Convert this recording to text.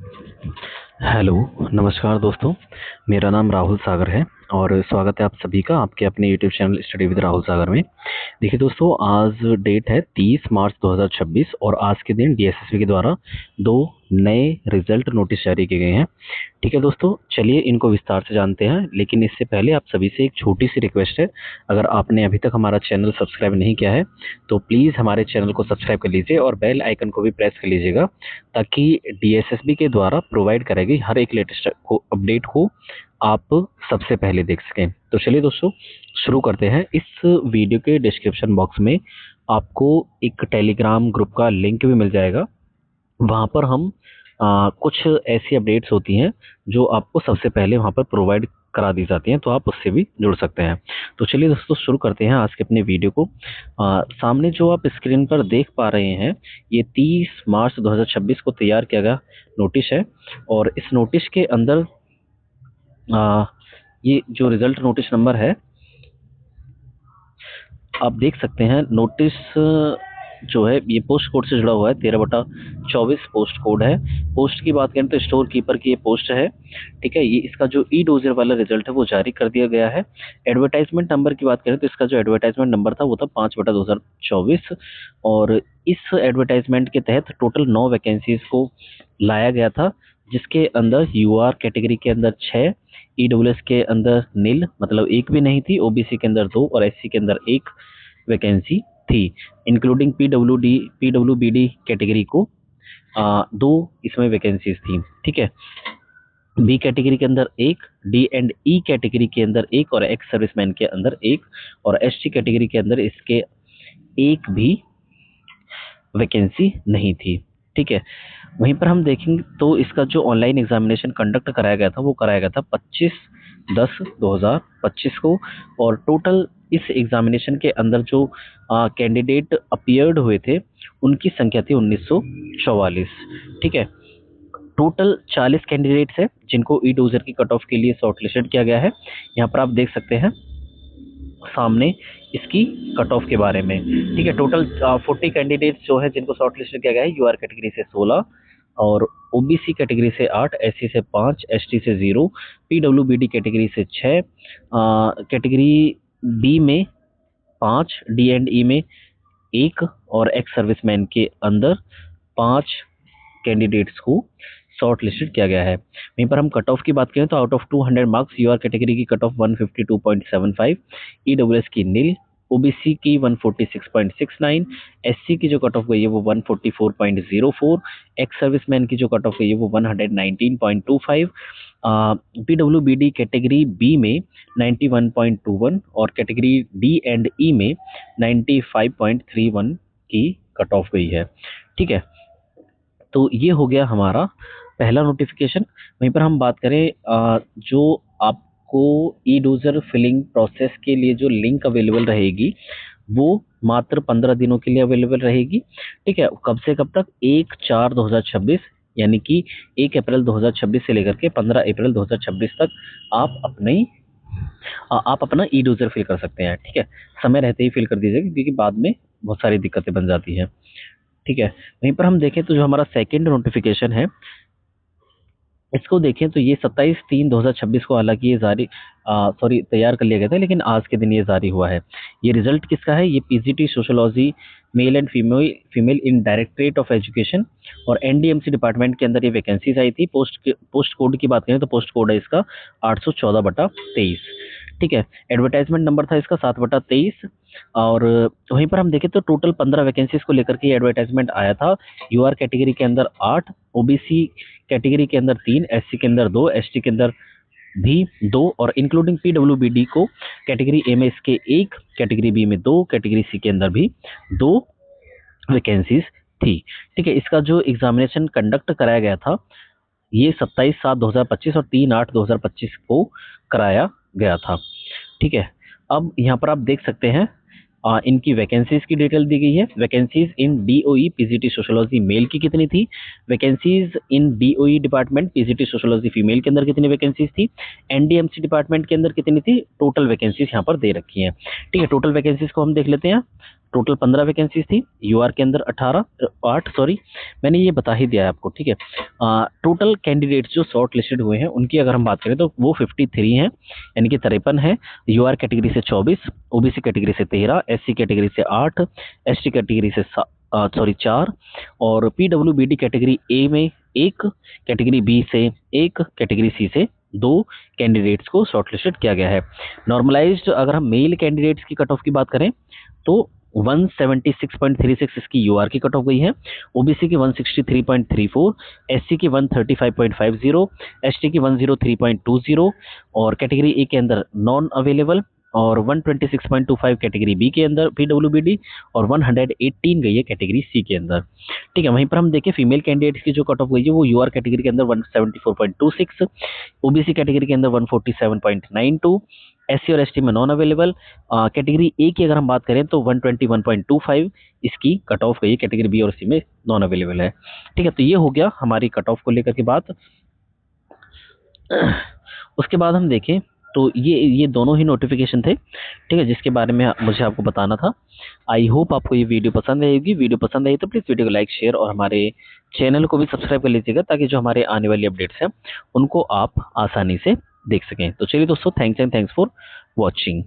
Hello, नमस्कार दोस्तों। मेरा नाम राहुल सागर है और स्वागत है आप सभी का आपके अपने YouTube channel study with Rahul Sagar में। देखिए दोस्तों, आज डेट है 30 मार्च 2026 और आज के दिन डीएसएसबी के द्वारा 2 नए रिजल्ट नोटिस जारी किए गए हैं। ठीक है दोस्तों, चलिए इनको विस्तार से जानते हैं, लेकिन इससे पहले आप सभी से एक छोटी सी रिक्वेस्ट है। अगर आपने अभी तक हमारा चैनल सब्सक्राइब नहीं किया है तो प्लीज़ हमारे चैनल को सब्सक्राइब कर लीजिए और बेल आइकन को भी प्रेस कर लीजिएगा, ताकि डीएसएसबी के द्वारा प्रोवाइड करेगी हर एक लेटेस्ट अपडेट को आप सबसे पहले देख सकें। तो चलिए दोस्तों, शुरू करते हैं। इस वीडियो के डिस्क्रिप्शन बॉक्स में आपको एक टेलीग्राम ग्रुप का लिंक भी मिल जाएगा। वहाँ पर हम कुछ ऐसी अपडेट्स होती हैं जो आपको सबसे पहले वहाँ पर प्रोवाइड करा दी जाती हैं, तो आप उससे भी जुड़ सकते हैं। तो चलिए दोस्तों, शुरू करते हैं आज के अपने वीडियो को। सामने जो आप स्क्रीन पर देख पा रहे हैं, ये 30 मार्च 2026 को तैयार किया गया नोटिस है। और इस नोटिस के अंदर ये जो रिजल्ट नोटिस नंबर है, आप देख सकते हैं। नोटिस जो है ये पोस्ट कोड से जुड़ा हुआ है, 13/24 पोस्ट कोड है। पोस्ट की बात करें तो स्टोर कीपर की ये पोस्ट है। ठीक है, ये इसका जो ई डोजर वाला रिजल्ट है वो जारी कर दिया गया है। एडवर्टाइजमेंट नंबर की बात करें तो इसका जो एडवर्टाइजमेंट नंबर था वो था 5/2024 और इस एडवर्टाइजमेंट के तहत टोटल 9 वैकेंसीज को लाया गया था, जिसके अंदर यूआर कैटेगरी के अंदर 6, ईडब्ल्यूएस के अंदर नील मतलब एक भी नहीं थी, ओबीसी के अंदर 2 और एससी के अंदर 1 वैकेंसी थी। इंक्लूडिंग पीडब्ल्यूबीडी कैटेगरी को 2 इसमें वैकेंसीज थी। ठीक है, बी कैटेगरी के अंदर 1, डी एंड ई कैटेगरी के अंदर 1 और एक्स सर्विसमैन के अंदर 1 और एसटी कैटेगरी के अंदर इसके एक भी वैकेंसी नहीं थी। ठीक है, वहीं पर हम देखेंगे तो इसका जो ऑनलाइन एग्जामिनेशन कंडक्ट कराया गया था वो कराया गया था 25/10/2025 को। और टोटल इस एग्जामिनेशन के अंदर जो कैंडिडेट अपीयर्ड हुए थे उनकी संख्या थी 1944। ठीक है, टोटल 40 कैंडिडेट्स हैं जिनको ई डोजर की कट ऑफ के लिए शॉर्टलिस्टेड किया गया है। यहाँ पर आप देख सकते हैं सामने इसकी कट ऑफ के बारे में। ठीक है, टोटल 40 कैंडिडेट्स जो है जिनको शॉर्ट लिस्ट किया गया है, यूआर कैटेगरी से 16 और ओबीसी कैटेगरी से 8, एससी से 5, एसटी से 0, पीडब्ल्यूबीडी कैटेगरी से 6, कैटेगरी बी में 5, डी एंड ई में 1 और एक्स सर्विसमैन के अंदर 5 कैंडिडेट्स को शॉर्ट लिस्टेड किया गया है। वहीं पर हम कट ऑफ की बात करें तो out of 200 marks UR category की कट ऑफ 152.75, ईडब्ल्यूएस की नील, ओबीसी की 146.69, एससी की जो कट ऑफ गई है वो 144.04, एक्स सर्विसमैन की जो कट ऑफ गई है वो 119.25, पीडब्ल्यूबीडी कैटेगरी बी में 91.21 और कैटेगरी डी एंड ई में 95.31 की कट ऑफ गई है। ठीक है, तो ये हो गया हमारा पहला नोटिफिकेशन। वहीं पर हम बात करें जो आपको ई डोजर फिलिंग प्रोसेस के लिए जो लिंक अवेलेबल रहेगी वो मात्र 15 दिनों के लिए अवेलेबल रहेगी। ठीक है, कब से कब तक? 1/4/2026 यानी कि 1 अप्रैल 2026 से लेकर के 15 अप्रैल 2026 तक आप अपना ई डोजर फिल कर सकते हैं। ठीक है, समय रहते ही फिल कर दीजिएगा क्योंकि बाद में बहुत सारी दिक्कतें बन जाती हैं। ठीक है, वहीं पर हम देखें तो जो हमारा सेकंड नोटिफिकेशन है इसको देखें तो ये 27/3/2026 को हालांकि ये तैयार कर लिया गया था, लेकिन आज के दिन ये जारी हुआ है। ये रिजल्ट किसका है? ये PGT sociology male and female in directorate of education और एनडीएमसी डिपार्टमेंट के अंदर ये वैकेंसीज आई थी। पोस्ट कोड की बात करें तो पोस्ट कोड है इसका 814/23। ठीक है, एडवर्टाइजमेंट नंबर था इसका 7/23 और वहीं पर हम देखें तो टोटल 15 वैकेंसीज को लेकर के एडवर्टाइजमेंट आया था। यूआर कैटेगरी के अंदर 8, ओबीसी कैटेगरी के अंदर 3, एससी के अंदर 2, एसटी के अंदर भी 2 और इंक्लूडिंग पीडब्ल्यूबीडी को कैटेगरी ए में इसके 1, कैटेगरी बी में 2, कैटेगरी सी के अंदर भी 2 वैकेंसीज थी। ठीक है, इसका जो एग्जामिनेशन कंडक्ट कराया गया था ये 27/7/2025 और 3/8/2025 को कराया गया था। ठीक है, अब यहाँ पर आप देख सकते हैं इनकी वैकेंसीज की डिटेल दी गई है। Vacancies in DOE PGT sociology male की कितनी थी, vacancies in DOE department PGT sociology female के अंदर कितनी वैकेंसीज थी, एनडीएमसी डिपार्टमेंट के अंदर कितनी थी, टोटल वैकेंसीज यहाँ पर दे रखी हैं। ठीक है, टोटल वैकेंसीज को हम देख लेते हैं। टोटल 15 वैकेंसीज थी, यूआर के अंदर 8 सॉरी, मैंने ये बता ही दिया है आपको, ठीक है। टोटल कैंडिडेट्स जो शॉर्ट लिस्टेड हुए हैं उनकी अगर हम बात करें तो वो 53 हैं, यानी कि 53 है। यूआर कैटेगरी से 24, ओबीसी कैटेगरी से 13, एससी कैटेगरी से 8, एसटी कैटेगरी से 4, और पीडब्ल्यूबीडी कैटेगरी ए में 1, कैटेगरी बी से 1, कैटेगरी सी से 2 कैंडिडेट्स को शॉर्टलिस्टेड किया गया है। नॉर्मलाइज्ड अगर हम मेल कैंडिडेट्स की कट ऑफ की बात करें तो 176.36 इसकी यूआर की कट ऑफ गई है, ओबीसी की 163.34, एससी की 135.50, एसटी की 103.20, और कैटेगरी ए के अंदर नॉन अवेलेबल, और 126.25 कैटेगरी बी के अंदर पीडब्ल्यूबीडी, और 118 गई है कैटेगरी सी के अंदर, ठीक है। वहीं पर हम देखें फीमेल कैंडिडेट्स की जो कट ऑफ गई है वो यूआर कैटेगरी के अंदर 174.26, ओबीसी कैटेगरी के अंदर 147.92, एससी और एसटी में नॉन अवेलेबल। कैटेगरी ए की अगर हम बात करें तो 121.25 इसकी कट ऑफ गई है, कैटेगरी बी और सी में नॉन अवेलेबल है, ठीक है। तो ये हो गया हमारी कट ऑफ को लेकर के बात। उसके बाद हम देखें तो ये दोनों ही नोटिफिकेशन थे, ठीक है, जिसके बारे में मुझे आपको बताना था। आई होप आपको ये वीडियो पसंद आएगी। वीडियो पसंद आई तो प्लीज़ वीडियो को लाइक, शेयर और हमारे चैनल को भी सब्सक्राइब कर लीजिएगा, ताकि जो हमारे आने वाली अपडेट्स हैं उनको आप आसानी से देख सकें। तो चलिए दोस्तों, थैंक्स फॉर वॉचिंग।